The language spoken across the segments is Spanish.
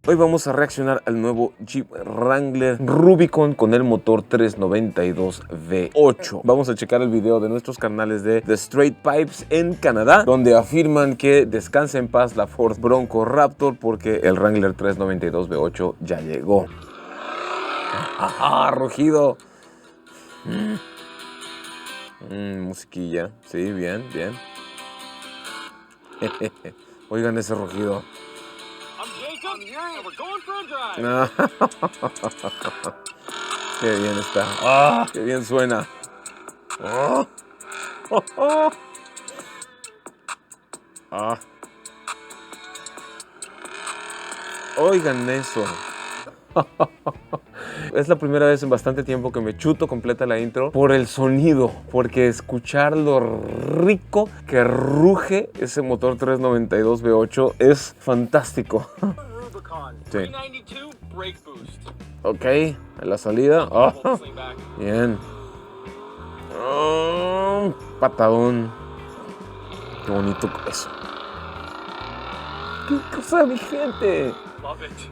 Hoy vamos a reaccionar al nuevo Jeep Wrangler Rubicon con el motor 392 V8. Vamos a checar el video de nuestros canales de The Straight Pipes en Canadá, donde afirman que descanse en paz la Ford Bronco Raptor porque el Wrangler 392 V8 ya llegó. ¡Ah, rugido! Musiquilla. Sí, bien, bien. Oigan ese rugido. Qué bien está. ¡Ah! ¡Qué bien suena! ¡Oh! ¡Oh, oh! ¡Ah! Oigan eso. Es la primera vez en bastante tiempo que me chuto completa la intro por el sonido, porque escuchar lo rico que ruge ese motor 392 V8 es fantástico. Sí. Ok, a la salida. Oh, bien. Oh, patadón. Qué bonito eso. ¿Qué cosa, mi gente?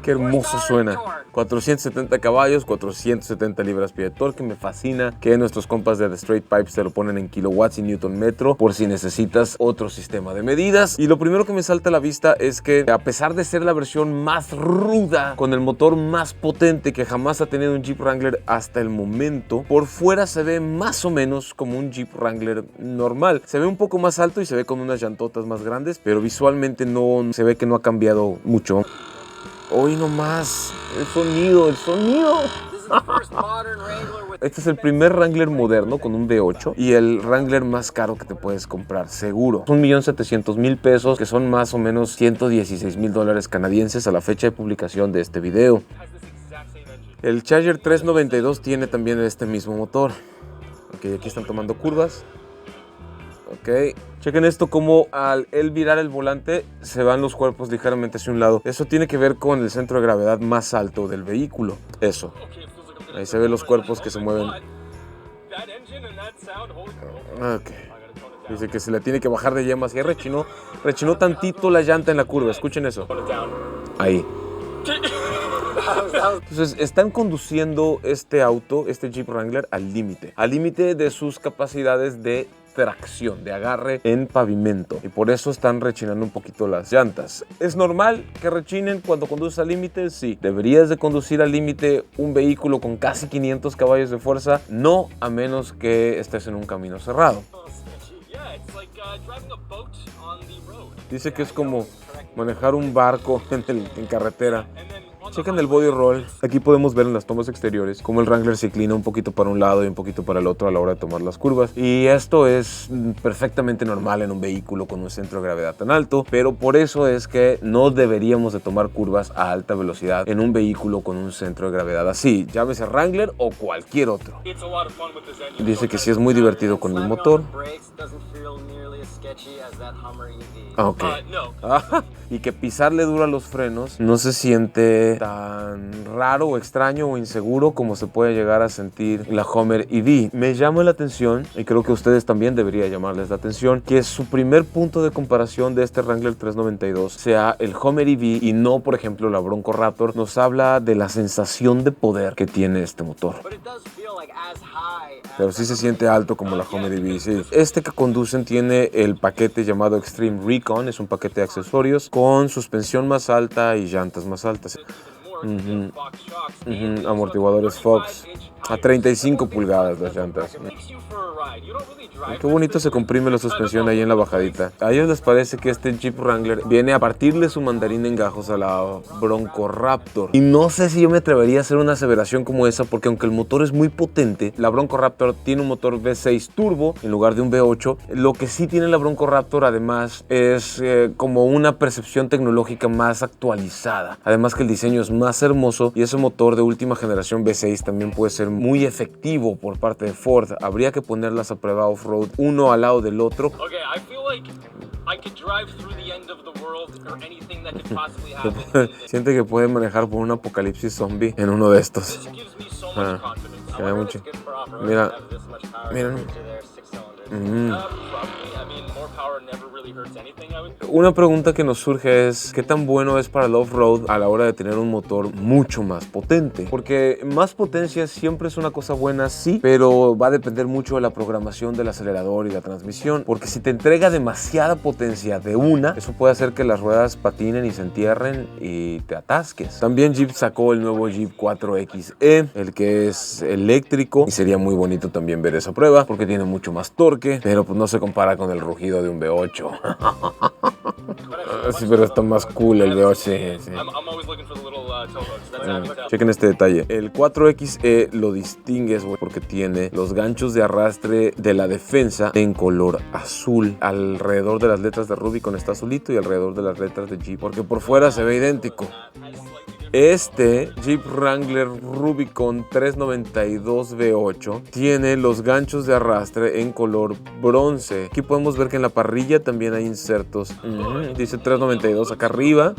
Qué hermoso suena. 470 caballos, 470 libras-pie de torque. Me fascina que nuestros compas de The Straight Pipes te lo ponen en kilowatts y newton metro por si necesitas otro sistema de medidas. Y lo primero que me salta a la vista es que, a pesar de ser la versión más ruda, con el motor más potente que jamás ha tenido un Jeep Wrangler hasta el momento, por fuera se ve más o menos como un Jeep Wrangler normal. Se ve un poco más alto y se ve con unas llantotas más grandes, pero visualmente no se ve que no ha cambiado mucho. Hoy nomás, el sonido. Este es el primer Wrangler moderno con un V8 y el Wrangler más caro que te puedes comprar, seguro. $1.700.000 pesos, que son más o menos $116.000 canadienses a la fecha de publicación de este video. El Charger 392 tiene también este mismo motor. Ok, aquí están tomando curvas. Ok, chequen esto, como al él virar el volante se van los cuerpos ligeramente hacia un lado. Eso tiene que ver con el centro de gravedad más alto del vehículo. Eso. Ahí se ven los cuerpos que se mueven. Ok. Dice que se le tiene que bajar de yemas y rechinó tantito la llanta en la curva. Escuchen eso. Ahí. Entonces están conduciendo este auto, este Jeep Wrangler, al límite de sus capacidades de tracción, de agarre en pavimento, y por eso están rechinando un poquito las llantas. ¿Es normal que rechinen cuando conduces al límite? Sí. ¿Deberías de conducir al límite un vehículo con casi 500 caballos de fuerza? No, a menos que estés en un camino cerrado. Dice que es como manejar un barco en carretera. Chequen el body roll. Aquí podemos ver en las tomas exteriores cómo el Wrangler se inclina un poquito para un lado y un poquito para el otro a la hora de tomar las curvas. Y esto es perfectamente normal en un vehículo con un centro de gravedad tan alto, pero por eso es que no deberíamos de tomar curvas a alta velocidad en un vehículo con un centro de gravedad así, llámese Wrangler o cualquier otro. Dice que sí es muy divertido con el motor. Ok. Y que pisarle duro a los frenos no se siente tan raro o extraño o inseguro como se puede llegar a sentir la Hummer EV. Me llama la atención, y creo que a ustedes también debería llamarles la atención, que su primer punto de comparación de este Wrangler 392 sea el Hummer EV y no, por ejemplo, la Bronco Raptor. Nos habla de la sensación de poder que tiene este motor. Pero sí se siente alto como la Hummer EV, sí. Este que conducen tiene el paquete llamado Extreme Recon, es un paquete de accesorios con suspensión más alta y llantas más altas. Amortiguadores Fox a 35 pulgadas las llantas. Qué bonito se comprime la suspensión ahí en la bajadita. ¿A ellos les parece que este Jeep Wrangler viene a partirle su mandarín en gajos a la Bronco Raptor? Y no sé si yo me atrevería a hacer una aseveración como esa, porque aunque el motor es muy potente, la Bronco Raptor tiene un motor V6 turbo en lugar de un V8. Lo que sí tiene la Bronco Raptor además es como una percepción tecnológica más actualizada. Además que el diseño es más hermoso y ese motor de última generación V6 también puede ser muy efectivo por parte de Ford. Habría que ponerlas a prueba off-road, uno al lado del otro. Siente que puede manejar por un apocalipsis zombie en uno de estos. Mucho. Mira. Una pregunta que nos surge es, ¿qué tan bueno es para el off-road a la hora de tener un motor mucho más potente? Porque más potencia siempre es una cosa buena, sí, pero va a depender mucho de la programación del acelerador y la transmisión, porque si te entrega demasiada potencia de una, eso puede hacer que las ruedas patinen y se entierren y te atasques. También Jeep sacó el nuevo Jeep 4xe, el que es eléctrico, y sería muy bonito también ver esa prueba, porque tiene mucho más torque, pero pues no se compara con el rugido de un V8. Sí, pero está más cool el V8, sí. Chequen este detalle. El 4xe lo distingues, güey, porque tiene los ganchos de arrastre de la defensa en color azul. Alrededor de las letras de Rubicon está azulito y alrededor de las letras de Jeep, porque por fuera se ve idéntico. Este Jeep Wrangler Rubicon 392 V8 tiene los ganchos de arrastre en color bronce. Aquí podemos ver que en la parrilla también hay insertos. Dice 392 acá arriba.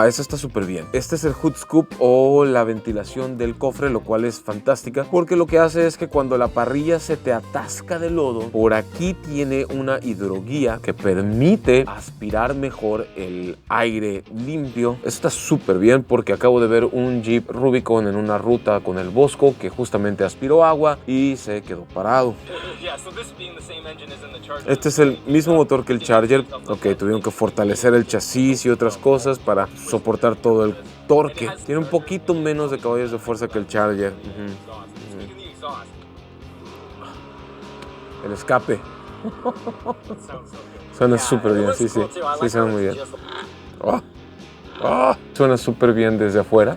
Eso está súper bien. Este es el hood scoop o la ventilación del cofre, lo cual es fantástica porque lo que hace es que cuando la parrilla se te atasca de lodo, por aquí tiene una hidroguía que permite aspirar mejor el aire limpio. Esto está súper bien porque acabo de ver un Jeep Rubicon en una ruta con el Bosco que justamente aspiró agua y se quedó parado. Este es el mismo motor que el Charger. Ok, tuvieron que fortalecer el chasis y otras cosas para soportar todo el torque. Tiene un poquito menos de caballos de fuerza que el Charger. El escape. Suena súper bien, sí, suena muy bien. Suena súper bien desde afuera.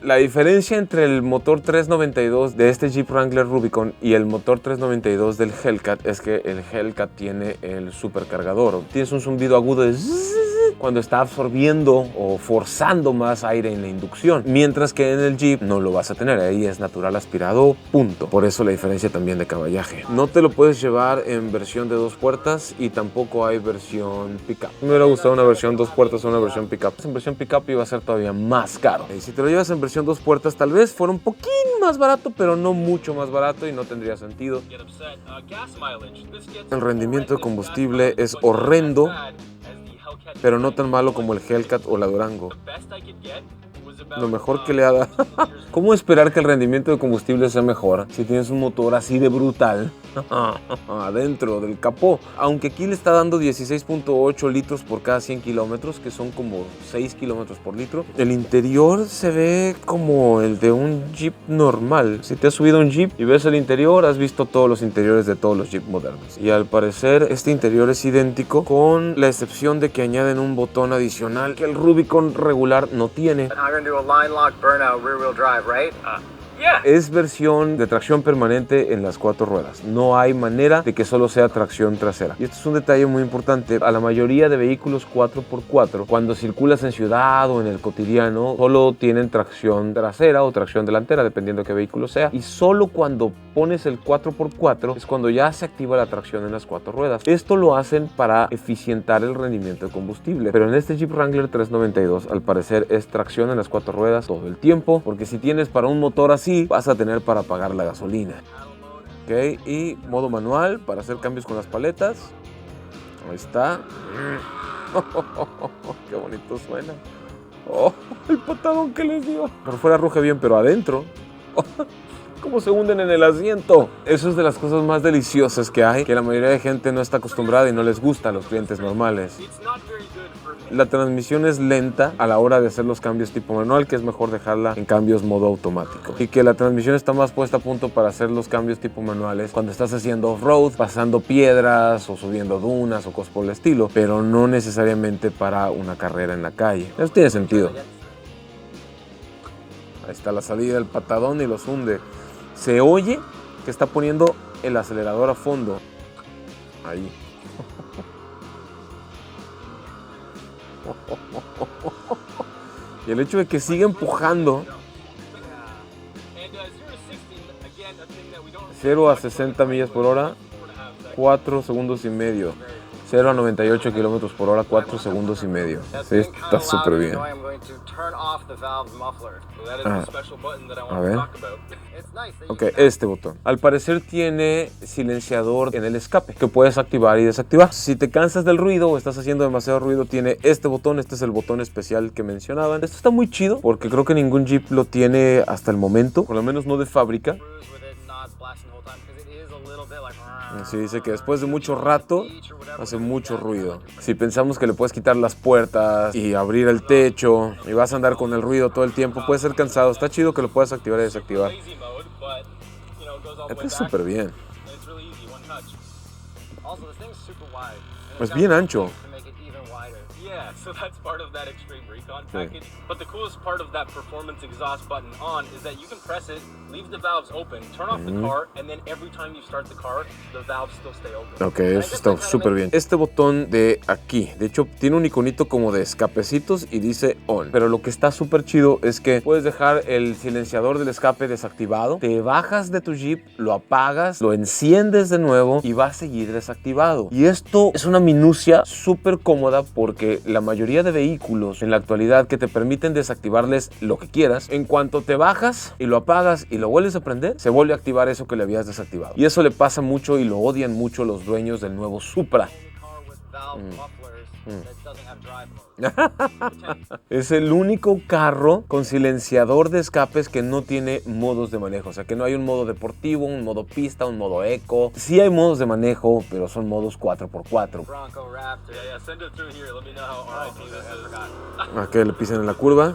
La diferencia entre el motor 392 de este Jeep Wrangler Rubicon y el motor 392 del Hellcat es que el Hellcat tiene el supercargador. Tienes un zumbido agudo de cuando está absorbiendo o forzando más aire en la inducción, mientras que en el Jeep no lo vas a tener, ahí es natural aspirado, punto. Por eso la diferencia también de caballaje. No te lo puedes llevar en versión de 2 puertas y tampoco hay versión pickup. Me hubiera gustado una versión 2 puertas o una versión pickup. En versión pickup iba a ser todavía más caro. Y si te lo llevas en versión 2 puertas, tal vez fuera un poquín más barato, pero no mucho más barato y no tendría sentido. El rendimiento de combustible es horrendo, pero no tan malo como el Hellcat o la Durango. Lo mejor que le ha dado. ¿Cómo esperar que el rendimiento de combustible sea mejor si tienes un motor así de brutal adentro del capó? Aunque aquí le está dando 16.8 litros por cada 100 kilómetros, que son como 6 kilómetros por litro. El interior se ve como el de un Jeep normal. Si te has subido a un Jeep y ves el interior, has visto todos los interiores de todos los Jeep modernos. Y al parecer este interior es idéntico, con la excepción de que añaden un botón adicional que el Rubicon regular no tiene. Es versión de tracción permanente en las 4 ruedas. No hay manera de que solo sea tracción trasera. Y esto es un detalle muy importante. A la mayoría de vehículos 4x4, cuando circulas en ciudad o en el cotidiano, solo tienen tracción trasera o tracción delantera, dependiendo de qué vehículo sea. Y solo cuando pones el 4x4 es cuando ya se activa la tracción en las 4 ruedas. Esto lo hacen para eficientar el rendimiento de combustible. Pero en este Jeep Wrangler 392, al parecer, es tracción en las 4 ruedas todo el tiempo. Porque si tienes para un motor así, vas a tener para pagar la gasolina. Ok, y modo manual para hacer cambios con las paletas. Ahí está. Qué bonito suena. El patadón que les dio. Por fuera ruge bien, pero adentro cómo se hunden en el asiento. Eso es de las cosas más deliciosas que hay, que la mayoría de gente no está acostumbrada y no les gusta a los clientes normales. La transmisión es lenta a la hora de hacer los cambios tipo manual, que es mejor dejarla en cambios modo automático. Y que la transmisión está más puesta a punto para hacer los cambios tipo manuales cuando estás haciendo off-road, pasando piedras o subiendo dunas o cosas por el estilo, pero no necesariamente para una carrera en la calle. Eso tiene sentido. Ahí está la salida del patadón y los hunde. Se oye que está poniendo el acelerador a fondo. Ahí. Y el hecho de que siga empujando 0 a 60 millas por hora, 4 segundos y medio. 0 a 98 kilómetros por hora, 4 segundos y medio. Sí, está súper bien. A ver. Ok, este botón. Al parecer tiene silenciador en el escape que puedes activar y desactivar. Si te cansas del ruido o estás haciendo demasiado ruido, tiene este botón. Este es el botón especial que mencionaban. Esto está muy chido porque creo que ningún Jeep lo tiene hasta el momento, por lo menos no de fábrica. Sí, dice que después de mucho rato hace mucho ruido. Si pensamos que le puedes quitar las puertas y abrir el techo y vas a andar con el ruido todo el tiempo, puede ser cansado. Está chido que lo puedas activar y desactivar. Está súper bien. Es bien ancho. Yeah, so that's part of that Extreme Recon package. But the coolest part of that performance exhaust button on is that you can press it, leave the valves open, turn off the car, and then every time you start the car, the valves still stay open. Ok, eso está súper bien. Este botón de aquí, de hecho, tiene un iconito como de escapecitos y dice on. Pero lo que está súper chido es que puedes dejar el silenciador del escape desactivado, te bajas de tu Jeep, lo apagas, lo enciendes de nuevo y va a seguir desactivado. Y esto es una minucia súper cómoda porque la mayoría de vehículos en la actualidad que te permiten desactivarles lo que quieras, en cuanto te bajas y lo apagas y lo vuelves a prender, se vuelve a activar eso que le habías desactivado. Y eso le pasa mucho y lo odian mucho los dueños del nuevo Supra. Es el único carro con silenciador de escapes que no tiene modos de manejo. O sea, que no hay un modo deportivo, un modo pista, un modo eco. Sí hay modos de manejo, pero son modos 4x4. ¿A qué le pisen en la curva?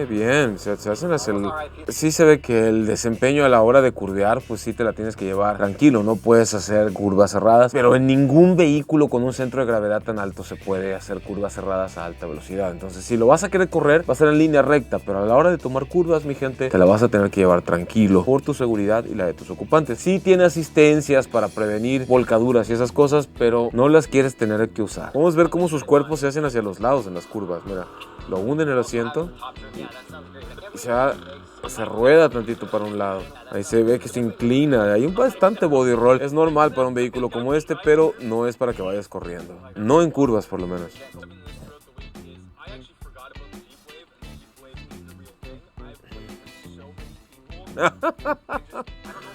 Bien, se hacen hacia el... Sí se ve que el desempeño a la hora de curvear, pues sí te la tienes que llevar tranquilo, no puedes hacer curvas cerradas, pero en ningún vehículo con un centro de gravedad tan alto se puede hacer curvas cerradas a alta velocidad. Entonces, si lo vas a querer correr, va a ser en línea recta, pero a la hora de tomar curvas, mi gente, te la vas a tener que llevar tranquilo por tu seguridad y la de tus ocupantes. Sí tiene asistencias para prevenir volcaduras y esas cosas, pero no las quieres tener que usar. Vamos a ver cómo sus cuerpos se hacen hacia los lados en las curvas, mira. Lo hunde en el asiento y se rueda tantito para un lado. Ahí se ve que se inclina. Hay un bastante body roll. Es normal para un vehículo como este, pero no es para que vayas corriendo. No en curvas, por lo menos.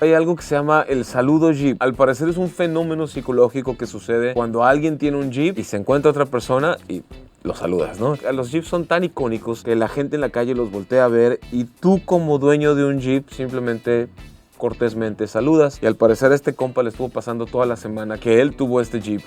Hay algo que se llama el saludo Jeep. Al parecer es un fenómeno psicológico que sucede cuando alguien tiene un Jeep y se encuentra otra persona y los saludas, ¿no? Los Jeeps son tan icónicos que la gente en la calle los voltea a ver y tú como dueño de un Jeep simplemente cortésmente saludas. Y al parecer este compa le estuvo pasando toda la semana que él tuvo este Jeep.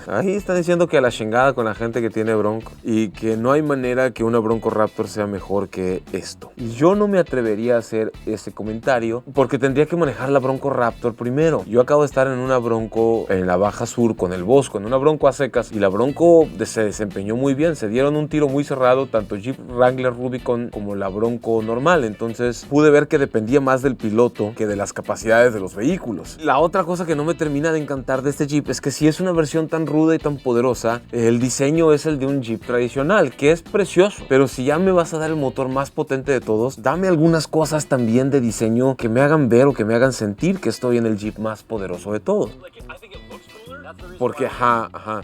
Ahí están diciendo que a la chingada con la gente que tiene Bronco y que no hay manera que una Bronco Raptor sea mejor que esto. Y yo no me atrevería a hacer ese comentario porque tendría que manejar la Bronco Raptor primero. Yo acabo de estar en una Bronco en la Baja Sur con el Bosco, en una Bronco a secas, y la Bronco se desempeñó muy bien. Se dieron un tiro muy cerrado tanto Jeep Wrangler Rubicon como la Bronco normal. Entonces pude ver que dependía más del piloto que de las capacidades de los vehículos. La otra cosa que no me termina de encantar de este Jeep es que si es una versión tan ruda y tan poderosa, el diseño es el de un Jeep tradicional, que es precioso, pero si ya me vas a dar el motor más potente de todos, dame algunas cosas también de diseño que me hagan ver o que me hagan sentir que estoy en el Jeep más poderoso de todos. Porque,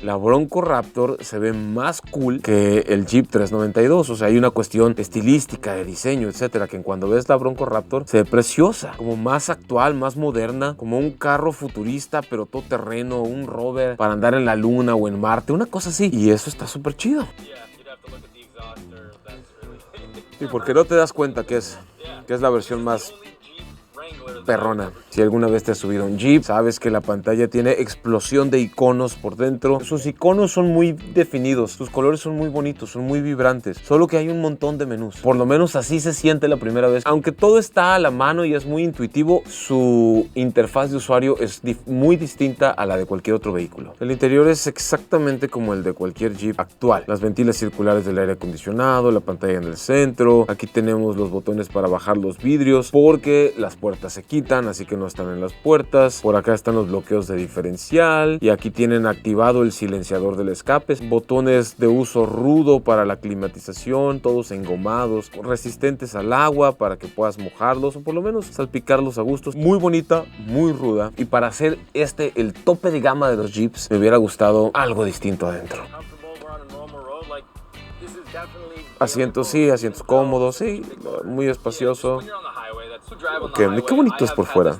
la Bronco Raptor se ve más cool que el Jeep 392. O sea, hay una cuestión estilística, de diseño, etcétera, que cuando ves la Bronco Raptor se ve preciosa, como más actual, más moderna, como un carro futurista, pero todo terreno, un rover para andar en la luna o en Marte, una cosa así. Y eso está súper chido. Sí, porque no te das cuenta que es la versión más perrona. Si alguna vez te has subido a un Jeep, sabes que la pantalla tiene explosión de iconos por dentro. Sus iconos son muy definidos, sus colores son muy bonitos, son muy vibrantes, solo que hay un montón de menús. Por lo menos así se siente la primera vez. Aunque todo está a la mano y es muy intuitivo, su interfaz de usuario es muy distinta a la de cualquier otro vehículo. El interior es exactamente como el de cualquier Jeep actual. Las ventilas circulares del aire acondicionado, la pantalla en el centro. Aquí tenemos los botones para bajar los vidrios porque las puertas puertas se quitan, así que no están en las puertas. Por acá están los bloqueos de diferencial y aquí tienen activado el silenciador del escape. Botones de uso rudo para la climatización, todos engomados, resistentes al agua para que puedas mojarlos o por lo menos salpicarlos a gustos. Muy bonita, muy ruda, y para hacer el tope de gama de los Jeeps me hubiera gustado algo distinto adentro. Asientos sí, asientos cómodos, sí, muy espacioso. Ok, qué bonito es por fuera.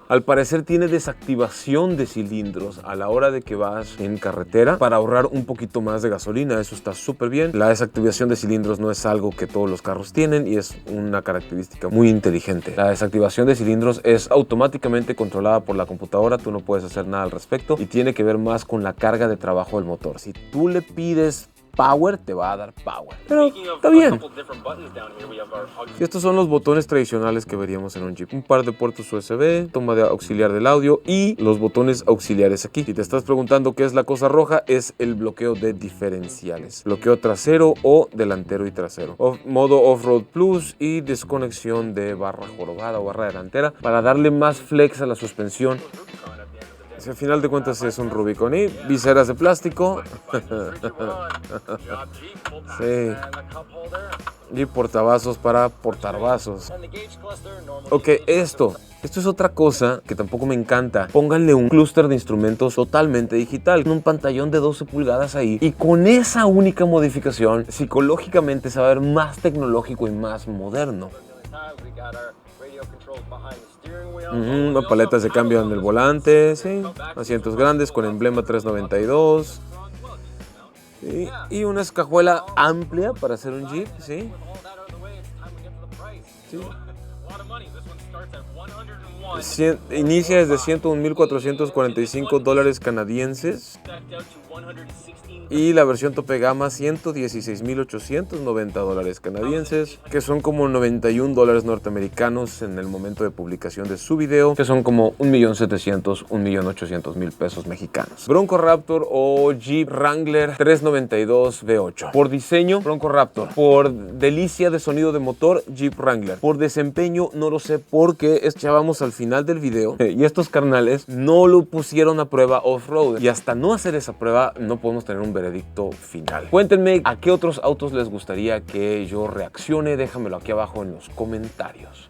Al parecer tiene desactivación de cilindros a la hora de que vas en carretera para ahorrar un poquito más de gasolina. Eso está súper bien. La desactivación de cilindros no es algo que todos los carros tienen y es una característica muy inteligente. La desactivación de cilindros es automáticamente controlada por la computadora. Tú no puedes hacer nada al respecto y tiene que ver más con la carga de trabajo del motor. Si tú le pides power, te va a dar power. Pero está bien. Y estos son los botones tradicionales que veríamos en un Jeep. Un par de puertos USB, toma de auxiliar del audio y los botones auxiliares aquí. Si te estás preguntando qué es la cosa roja, es el bloqueo de diferenciales. Bloqueo trasero o delantero y trasero. Modo Off-Road Plus y desconexión de barra jorobada o barra delantera para darle más flex a la suspensión. Al final de cuentas es un Rubicon y viseras de plástico. Sí. Y portavasos para portar vasos. Ok, esto es otra cosa que tampoco me encanta. Pónganle un clúster de instrumentos totalmente digital, un pantallón de 12 pulgadas ahí. Y con esa única modificación, psicológicamente se va a ver más tecnológico y más moderno. Paletas de cambio en el volante, sí. Asientos grandes con emblema 392. Sí. Y una escajuela amplia para hacer un Jeep, sí. Sí. Inicia desde $101,445 canadienses. Y la versión tope gama $116,890 canadienses, que son como $91 norteamericanos en el momento de publicación de su video, que son como 1,700,000, 1,800,000 pesos mexicanos. Bronco Raptor o Jeep Wrangler 392 V8. Por diseño, Bronco Raptor. Por delicia de sonido de motor, Jeep Wrangler. Por desempeño, no lo sé porque ya vamos al final del video y estos carnales no lo pusieron a prueba off-road. Y hasta no hacer esa prueba, no podemos tener un veredicto final. Cuéntenme a qué otros autos les gustaría que yo reaccione. Déjamelo aquí abajo en los comentarios.